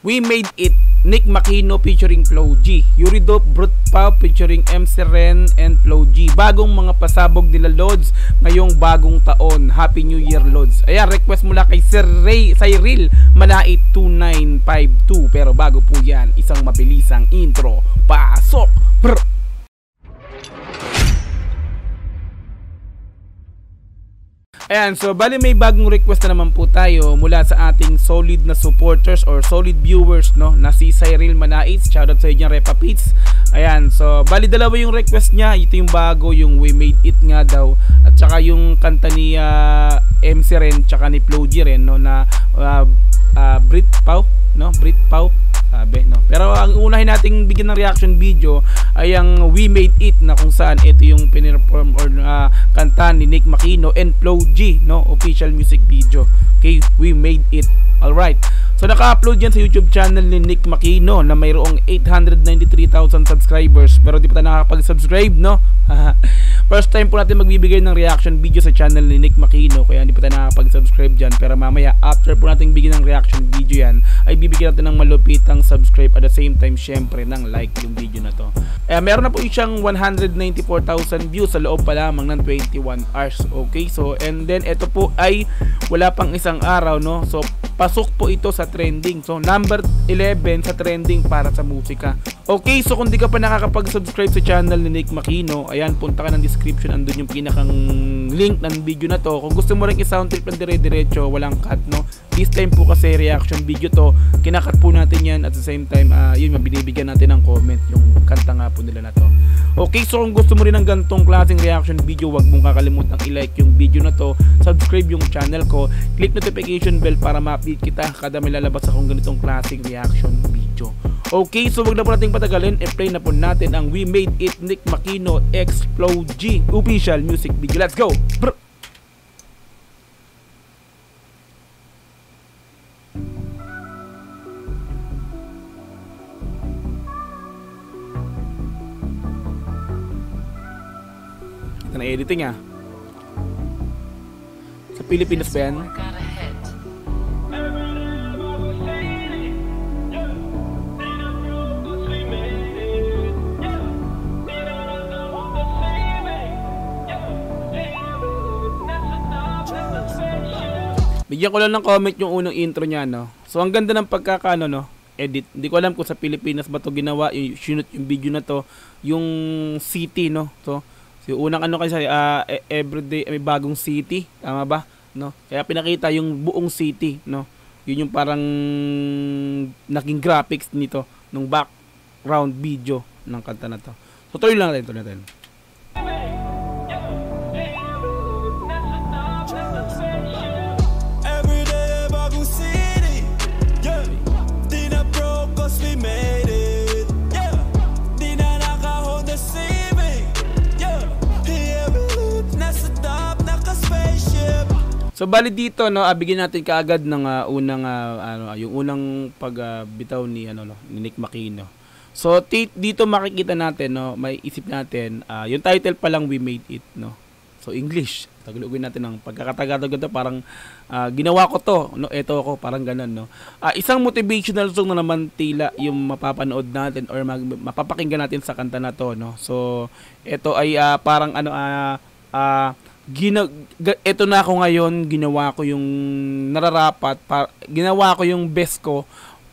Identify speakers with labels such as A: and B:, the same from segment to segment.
A: We Made It, Nick Makino featuring Flo G, Yuridope, Brute Pop featuring MC Ren and Flo G. Bagong mga pasabog nila Lods ngayong bagong taon. Happy New Year Lods. Ayan, request mula kay Cyril Manait 2952. Pero bago po yan, isang mabilisang intro. Pasok! Brr! Ayan, so bali may bagong request na naman po tayo mula sa ating solid na supporters or solid viewers, no, na si Cyril Manait. Shoutout sa inyo, Repa Pits. Ayan, so bali dalawa yung request niya. Ito yung bago, yung We Made It nga daw, at saka yung kanta ni MC Ren tsaka ni Flo G rin, no, na Brute Pop, no, Brute Pop sabi, no. Pero ang unahin nating bigyan ng reaction video ay ang We Made It, na kung saan ito yung pinirform or kanta ni Nick Makino and Flo G, no, official music video. Okay, We Made It. Alright, so naka-upload yan sa YouTube channel ni Nick Makino na mayroong 893,000 subscribers, pero di pa tayo nakakapag-subscribe, no. First time po natin magbibigay ng reaction video sa channel ni Nick Makino, kaya hindi pa tayo nakakapag-subscribe dyan. Pero mamaya, after po natin bigyan ng reaction video yan, ay bibigyan natin ng malupitang subscribe, at the same time syempre ng like yung video na to. Meron na po siyang 194,000 views sa loob pa lamang ng 21 hours. Okay, so and then ito po ay wala pang isang araw, no. So pasok po ito sa trending. So number 11 sa trending para sa musika. Okay, so kung di ka pa nakakapag-subscribe sa channel ni Nick Makino, ayan, punta ka ng description, andun yung pinakang link ng video na to. Kung gusto mo rin i-sound trip ng dire-diretso, walang cut, no. This time po kasi reaction video to, kinakat po natin yan, at the same time yun, binibigyan natin ng comment yung kanta nga po nila na to. Okay, so kung gusto mo rin ng gantong klaseng reaction video, wag mong kakalimutang i-like yung video na to, subscribe yung channel ko, click notification bell para ma-update kita kada may lalabas akong ganitong klaseng reaction video. Okay, so wag na po nating patagalin, i-play na po natin ang We Made It Nick Makino x Flo G official music video. Let's go! Brr! Ito na editing sa Pilipinas ba yan? Bigyan ko lang ng comment yung unang intro niya, no. So ang ganda ng pagkakaano, no, edit. Hindi ko alam kung sa Pilipinas ba to ginawa, yung shoot yung video na to, yung city, no. So unang ano kasi everyday may bagong city, tama ba, no? Kaya pinakita yung buong city, no. Yun yung parang naging graphics nito nung background video ng kanta na to. So tuloy lang natin. So bali dito, no, bigyan natin kaagad ng unang yung unang pagbitaw ni ni Nick Makino. So dito makikita natin, no, may isip natin yung title pa lang We Made It, no. So English, tagalogin natin ng pagkakatagalog ito, parang ginawa ko to, no, eto ako, parang ganun, no. Isang motivational song na naman tila yung mapapanood natin or mapapakinggan natin sa kanta na to, no. So ito ay parang ito na ako ngayon, ginawa ko yung nararapat, ginawa ko yung best ko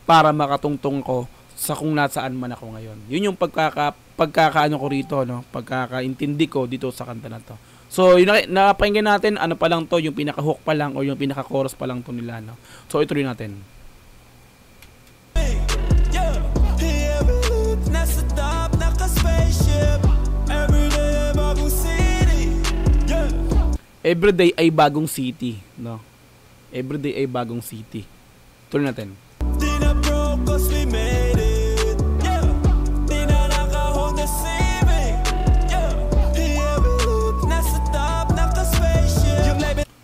A: para makatungtong ko sa kung nasaan man ako ngayon. Yun yung pagkakaano ko rito, no, pagkakaintindi ko dito sa kanta na to. So yun, napakinggan natin, ano pa lang to, yung pinaka-hook pa lang o yung pinaka-chorus pa lang to nila, no. So ituloy natin. Everyday ay bagong city, no. Everyday ay bagong city. Tuloy natin.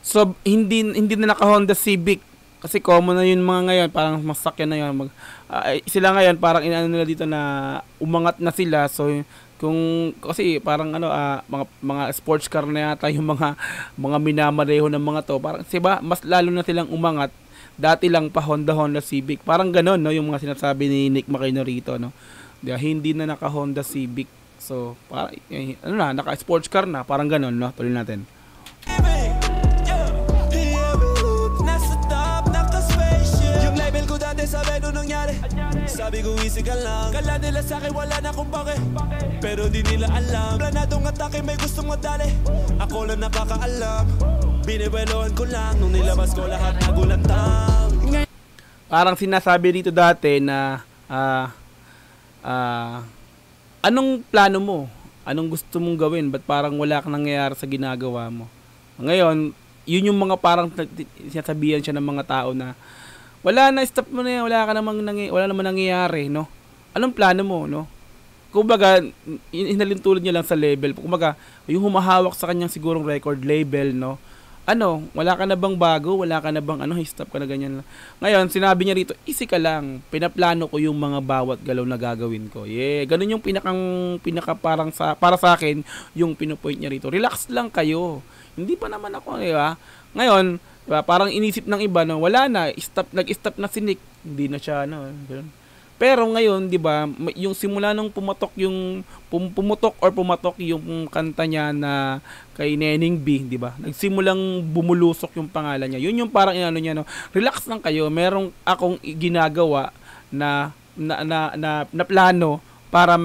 A: So hindi na naka Honda Civic kasi common na yun mga ngayon, parang masakyan na yun. Sila ngayon parang inaano nila dito na umangat na sila. So kung kasi parang mga sports car na yata yung mga minamaneho ng mga to, parang 'di ba, mas lalo na silang umangat dati lang pa Honda Civic. Parang gano'n, no, yung mga sinasabi ni Nick Makino rito, no. Diba, hindi na naka Honda Civic. So, ano na, naka sports car na, parang gano'n, no. Tuloy natin.
B: Sabi nung nangyari, sabi ko easy ka lang. Kala nila sa'kin wala na akong pake, pero di nila alam. Planadong atake may gustong madali, ako lang nakakaalam. Biniweloan ko lang nung nilabas ko lahat nagulantang.
A: Parang sinasabi dito dati na anong plano mo? Anong gusto mong gawin? Ba't parang wala kang nangyayari sa ginagawa mo? Ngayon, yun yung mga parang sinasabihan siya ng mga tao na wala na, stop mo na yan, wala naman nangyayari, no? Anong plano mo, no? Kumbaga, hinalintulad niya lang sa label. Kumbaga, yung humahawak sa kanyang sigurong record label, no? Ano, wala ka na bang bago? Wala ka na bang stop ka na ganyan lang. Ngayon, sinabi niya rito, easy ka lang. Pinaplano ko yung mga bawat galaw na gagawin ko. Yeah, ganun yung pinaka parang para sa akin, yung pinupoint niya rito. Relax lang kayo. Hindi pa naman ako, di ba? Ngayon, diba, parang inisip ng iba na wala na, nag-stop na si Nick, hindi na siya ganun. Pero ngayon, 'di ba, yung simula nung pumatok yung kanta niya na kay Neneng B, 'di ba? Nagsimulang bumulusok yung pangalan niya. Yun yung parang niya, no. Relax lang kayo, merong akong ginagawa na plano para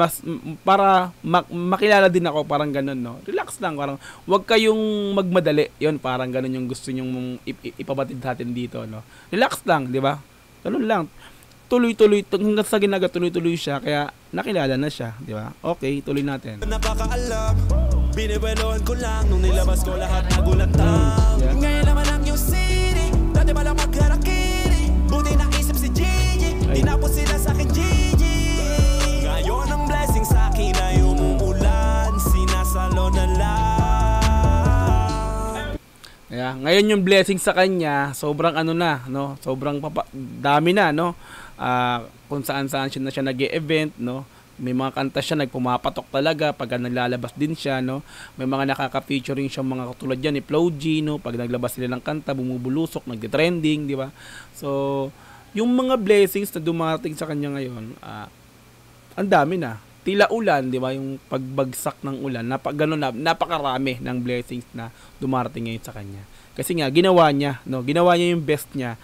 A: makilala din ako, parang ganun, no. Relax lang, parang wag kayong magmadali. Yon, parang ganun yung gusto niyo ipabatid sa atin dito, no. Relax lang, 'di ba? Ganun lang. Tuloy-tuloy hanggang sa tuloy-tuloy siya, kaya nakilala na siya, 'di ba? Okay, tuloy natin.
B: Napakaalam. Biniweloan ko lang nung nilabas ko lahat nagulantang. Ngayon naman ang yung city. Dati ba lang magharakiri. Buti naisip si Gigi. Tinapos sila sa akin, Gigi. Ngayon ang blessing sa akin ay umuulan, sinasalo na lang.
A: Ngayon yung blessing sa kanya, sobrang no, sobrang dami na, no. Kung saan siya nag-e-event, no. May mga kanta siya nagpumapatok talaga pag naglalabas din siya, no. May mga nakaka-featuring siya mga katulad yan ni Flo G, no. Pag naglabas sila ng kanta, bumubulusok, nagte-trending, di ba? So, yung mga blessings na dumating sa kanya ngayon, ang dami na. Tila ulan, di ba? Yung pagbagsak ng ulan, napakarami ng blessings na dumarating ngayon sa kanya. Kasi nga, ginawa niya yung best niya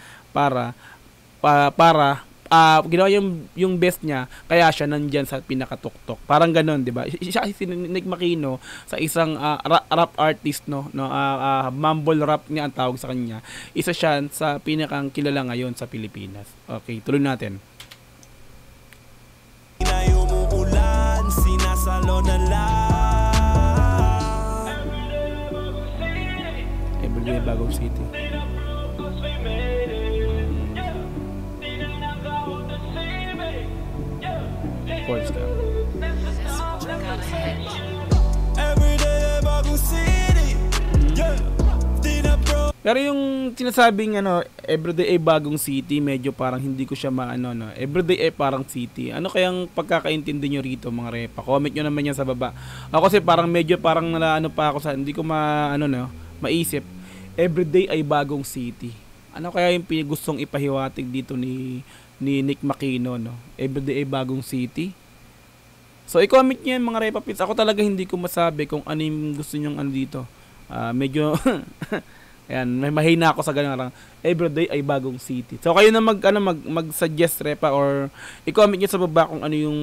A: ginawa yung best niya, kaya siya nandyan sa pinakatuktok. Parang ganon, di ba? Siya si Nick Makino sa isang rap artist, no, mumble rap niya ang tawag sa kanya. Isa siya sa pinakang kilala ngayon sa Pilipinas. Okay, tuloy natin.
B: Sinasalo na lang.
A: Everyday bagong city. Sports ka.
B: Everyday bagong city.
A: Pero yung sinasabing everyday ay bagong city, medyo parang hindi ko siya no. Everyday ay parang city. Ano kayang pagkakaintindi nyo rito, mga repa? Comment nyo naman yan sa baba. Ako kasi parang medyo parang pa ako sa hindi ko maisip. Everyday ay bagong city. Ano kaya yung gustong ipahiwatig dito ni Nick Makino, no? Everyday ay bagong city. So i-comment nyo yan, mga repa pits. Ako talaga hindi ko masabi kung ano yung gusto nyong dito. Medyo ayan, may mahina ako sa ganun lang. Everyday ay bagong city. So kayo na mag-suggest repa or i-comment niyo sa baba kung ano yung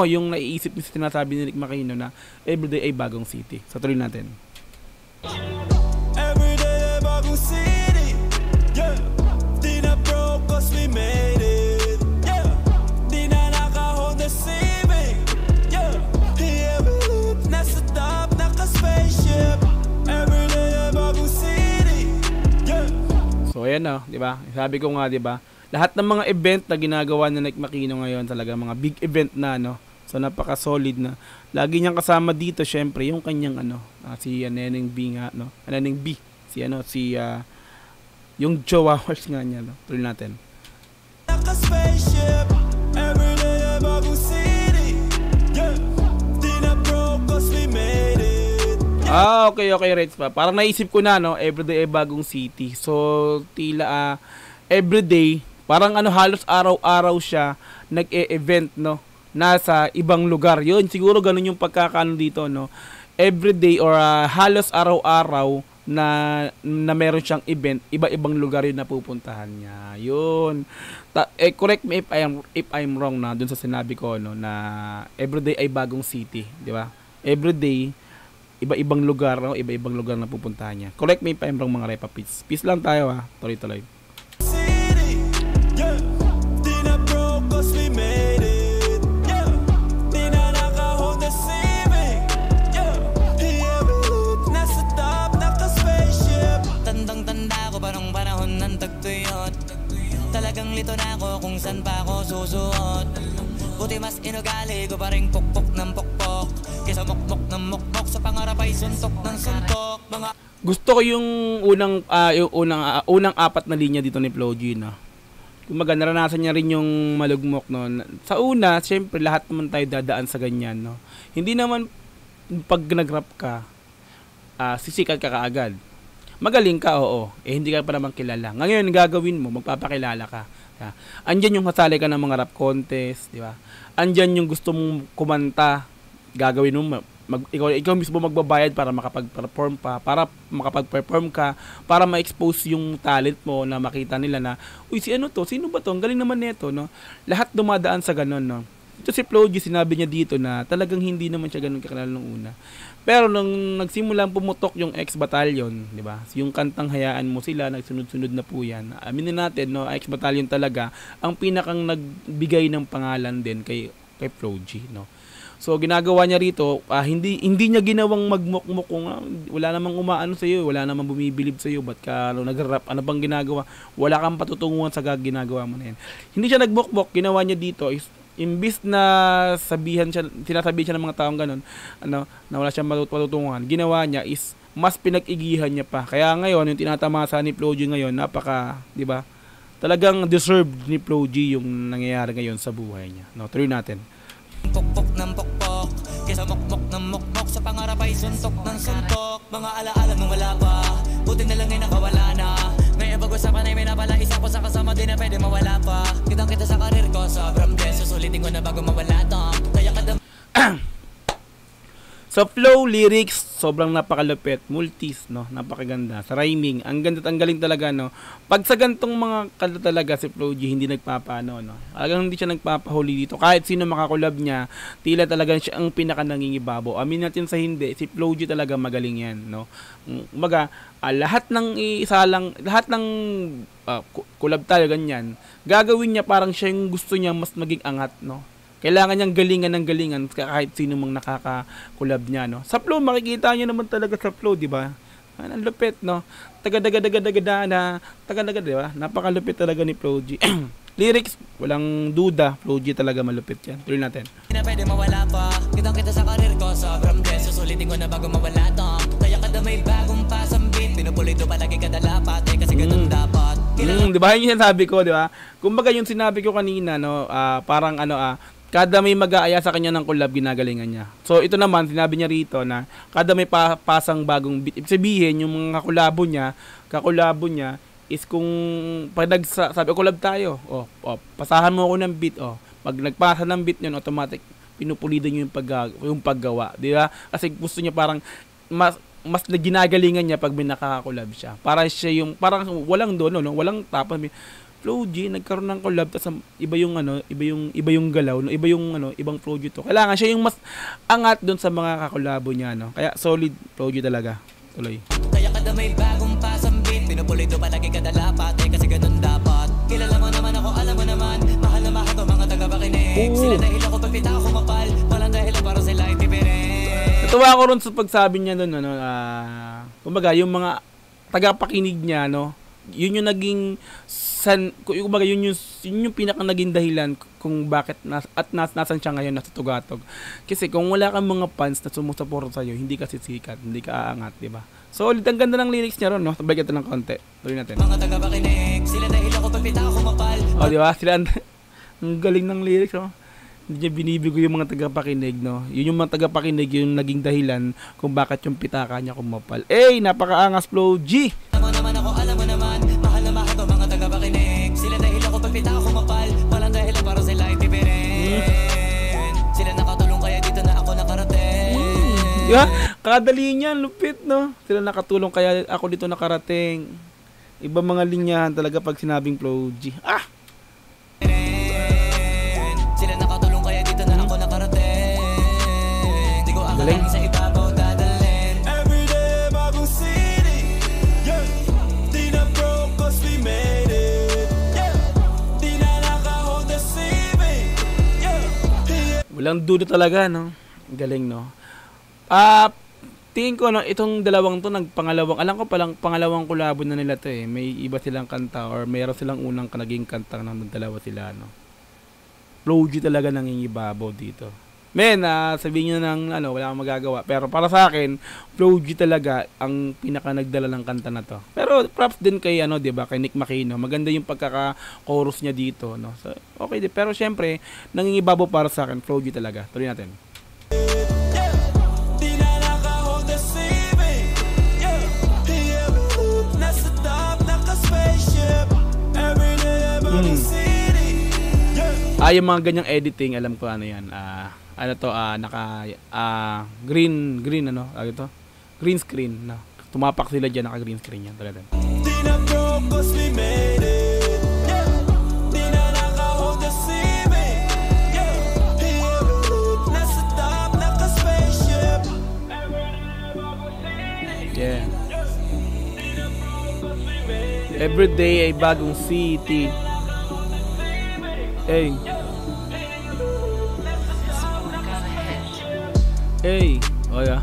A: yung naiisip niyo sa sinasabi ni Nick Makino na everyday ay bagong city. So tuloy natin.
B: Everyday ay bagong city. Yeah. Di na broke 'cause we made it. Yeah. Di na naka-Honda Civic. Yeah. Yeah, nasa top naka-spaceship.
A: So ayan, di ba? Sabi ko nga, di ba? Lahat ng mga event na ginagawa ni Nick Makino ngayon, talaga mga big event na, no. So napaka-solid na. Lagi niyang kasama dito syempre yung kanyang si Neneng B nga, no. Neneng B, yung Chihuahuas nga niya, no. Tuloy natin. Okay, Reds pa. Parang naisip ko na, no, everyday ay bagong city. So, tila everyday, parang halos araw-araw siya nag-e-event, no, nasa ibang lugar. Yun, siguro ganun yung pagkakaano dito, no. Everyday or halos araw-araw na meron siyang event, iba-ibang lugar yung napupuntahan niya. Yun. Correct me if I'm wrong na dun sa sinabi ko, no, na everyday ay bagong city, di ba? Everyday iba-ibang lugar, no? Iba-ibang lugar na pupuntahan niya. Correct me if I'm wrong, mga Repa Pits. Peace lang tayo, ha. Tuloy-tuloy.
B: City, yeah. Di na broke 'cause we made it, yeah. Di na naka-hold the ceiling, yeah. Nasa top, naka-spaceship. Tandang-tanda ko parang panahon ng tagtuyot. Talagang lito na ako kung saan pa ako susuot. Buti mas inugali ko pa rin pukpok ng pukpok. Kesa mukmok ng mukmok sa pangarap ay suntok ng suntok. Mga
A: gusto ko yung unang apat na linya dito ni Flo G, no. Kumaga naranasan niya rin yung malugmok, no. Sa una, syempre lahat naman tayo dadaan sa ganyan, no. Hindi naman pag nag-rap ka, sisikat ka kaagad. Magaling ka, oo. Hindi ka pa naman kilala. Ngayon, gagawin mo, magpapakilala ka. Andyan yung kasali ka ng mga rap contest, di ba? Andyan yung gusto mong kumanta, gagawin mo, ikaw mismo magbabayad para makapag-perform ka, para ma-expose yung talent mo na makita nila na, uy, sino ba to? Ang galing naman nito, no? Lahat dumadaan sa ganun, no? Ito si Flo G, sinabi niya dito na talagang hindi naman siya ganun kakilala nung una. Pero nung nagsimulang pumutok yung X-Battalion, di ba? Yung kantang Hayaan Mo Sila, nagsunod-sunod na po yan. Aminin natin, no, X-Battalion talaga ang pinakang nagbigay ng pangalan din kay Flo G, no. So ginagawa niya rito, hindi niya ginawang magmukmuk kung wala namang umaano sa iyo, wala namang bumibilib sa iyo, ba't ka nag-rap, ano bang ginagawa? Wala kang patutunguhan sa ginagawa mo na yan. Hindi siya nagmukmuk, ginawa niya dito is imbis na sinasabihan siya ng mga taong ganun, na wala siyang matutunguhan, ginawa niya is mas pinag-igihan niya pa. Kaya ngayon, yung tinatamasa ni Flo G ngayon, di ba? Talagang deserved ni Flo G yung nangyayari ngayon sa buhay niya. No, tuloy natin.
B: pukpok ng pukpok, kesa mukmok ng mukmok, sa pangarap ay suntok ng suntok. Mga alaala nung wala pa, buti na lang ay nakawala na. Ngayon pag-usapan ay may napala, isa ko sa kasama, di na pwede mawala pa. Kitang kita sa karir ko, sobrang bless, susulitin ko na bago mawala to. Kaya kada
A: sa flow, lyrics, sobrang napakalupit, multis, no, napakaganda. Sa rhyming, ang ganda at ang galing talaga, no. Pag sa gantong mga kanta talaga si Flo G, hindi nagpapaano, no. Talagang hindi siya nagpapahuli dito. Kahit sino makakulab niya, tila talaga siya ang pinaka nangingibabaw. Amin natin sa hindi, si Flo G talaga magaling yan, no. Umaga, lahat ng kulab tayo ganyan, gagawin niya parang siya yung gusto niya mas maging angat, no. Kailangan niyang galingan ng galingan kahit sino mang nakaka-collab niya, no. Sa flow, makikita niyo naman talaga sa flow, di ba? Ang lupit, no. Taga-daga-daga-daga-da, di ba? Napakalupit talaga ni Flo G. Lyrics, walang duda, Flo G talaga malupit yan. Tuloy natin.
B: Hindi na pwede mawala pa, kitang kita sa karir ko, sobrang bless, susulitin ko na bago mawala to. Kaya kada may bagong pasambit, pinupulito palagi kada lapat, kasi ganun dapat.
A: Di ba yun yung sinasabi ko, di ba? Kumbaga yung sinabi ko kanina, no, parang kada may mag-aaya sa kanya ng collab, ginagalingan niya. So, ito naman, sinabi niya rito na kada may pasang bagong beat. Ibig sabihin, yung mga kakulabo niya is kung pag sabi, collab tayo, pasahan mo ako ng beat, pag nagpasa ng beat yun, automatic, pinupulido niyo yung paggawa. Di ba? Kasi gusto niya parang, mas ginagalingan niya pag may nakakakulab siya. Para siya yung, parang walang doon, no? Walang tapos, Flo G nagkaroon ng collab tapos iba yung galaw, no? Ibang Flo G to. Kailangan siya yung mas angat doon sa mga kakolabo niya, no. Kaya solid Flo G talaga. Tuloy.
B: Kaya kada may bagong pasambit, pinupulito palagi kada lapat, kasi ganun dapat. Kilala mo naman ako, alam mo naman, mahal na mahal ko mga taga-pakinig. Sila dahil ako pagpita ako mapal, walang dahil para sila ay tipirin. Natuwa
A: ko rin sa pagsabi niya doon, kumbaga yung mga taga-pakinig niya, no, yun yung naging kumbaga yun yung pinaka naging dahilan kung bakit nasan siya ngayon, nasa Tugatog. Kasi kung wala kang mga fans na sumusuporta sa iyo, hindi ka sisikat, hindi ka aangat, di ba? So, ang ganda ng lyrics niya ron, no? Tabay ito ng konti. Tuloy natin.
B: Mga taga-pakinig, sila dahil ako pagpita ako mapal.
A: Di ba? Sila ang galing ng lyrics, no? Hindi niya binibigo yung mga tagapakinig, no? Yun yung mga tagapakinig, yung naging dahilan kung bakit yung pitaka niya kumapal. Napakaangas Flow G!
B: Alam mo naman ako, alam mo naman, mahal na mahal ko mga tagapakinig. Sila dahil ako pag pitaka kumapal, walang dahilan para sila ay tipirin. Sila nakatulong kaya dito na ako nakarating.
A: Diba? Kadali niyan, lupit, no? Sila nakatulong kaya ako dito nakarating. Iba mga linyahan talaga pag sinabing Flow G.
B: Sila nakatulong kaya dito na ako nakarating. Di ko akalain sa ibabaw dadalhin. Everyday bagong city. Yeah. Di na broke cause we made it. Yeah. Di na naka-hold the CV. Yeah.
A: Walang duda talaga, no? Galing, no? Tingin ko, no, itong dalawang to, alam ko palang pangalawang kolabo na nila to eh. May iba silang kanta or mayroon silang unang naging kanta ng dalawa sila, no? Flow G talaga nangingibabaw dito. Men, sabihin nyo ng wala akong magagawa. Pero para sa akin, Flow G talaga ang pinaka nagdala ng kanta na to. Pero props din kay, diba, kay Nick Makino. Maganda yung pagkaka-chorus niya dito, no? So, okay din. Pero syempre, nangingibabaw para sa akin, Flow G talaga. Tuloy natin. Yung mga ganyang editing, alam ko ano yan. Green green screen, no. Tumapak sila diyan, naka green screen yan talaga. Yeah. Every day ay bagong city. Oh yeah.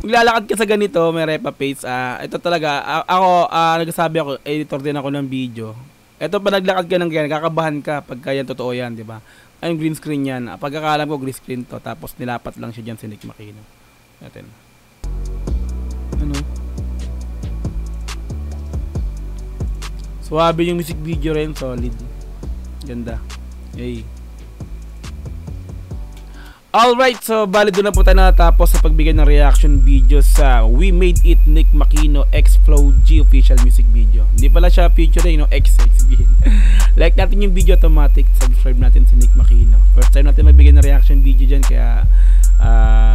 A: Maglalakad ka sa ganito, may repa page. Ito talaga, ako, nagsasabi ako, editor din ako ng video. Ito pa naglakad ka ng ganyan, kakabahan ka pagka yan totoo yan, di ba? Yung green screen yan. Pagkakalam ko, green screen to. Tapos nilapat lang siya dyan si Nick Makino. Natin. Suwabe yung music video rin, solid. Ganda. Alright, so bali doon na po tayo natapos sa pagbigay ng reaction video sa We Made It Nick Makino X Flow G official music video. Hindi pala siya featuring, X sabihin. Like natin yung video automatic, subscribe natin si Nick Makino. First time natin magbigay ng reaction video dyan, kaya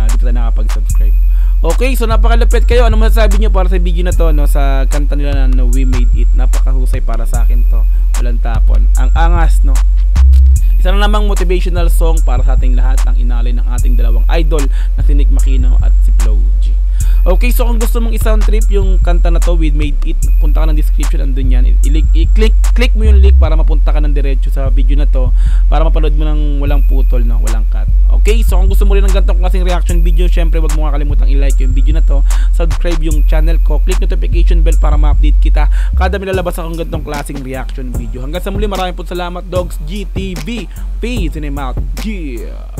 A: di pa tayo nakapag-subscribe. Okay, so napakalupit kayo. Ano masasabi nyo para sa video na to, no? Sa kanta nila na We Made It. Napakahusay para sa akin to. Walang tapon. Ang angas, no? Isa na namang motivational song para sa ating lahat, ang inalay ng ating dalawang idol na si Nick Makino at si Flow G. Okay, so kung gusto mong i-sound trip yung kanta na to, We Made It, punta ka ng description, andun yan. I-click mo yung link para mapunta ka ng diretso sa video na to, para mapanood mo ng walang putol, no? Walang cut. Okay, so kung gusto mo rin ng ganitong klaseng reaction video, syempre wag mo nga kalimutang i-like yung video na to, subscribe yung channel ko, click notification bell para ma-update kita kada may lalabas akong ganitong klaseng reaction video. Hanggang sa muli, maraming po salamat, Dogs GTV. Peace and I'm out. Yeah.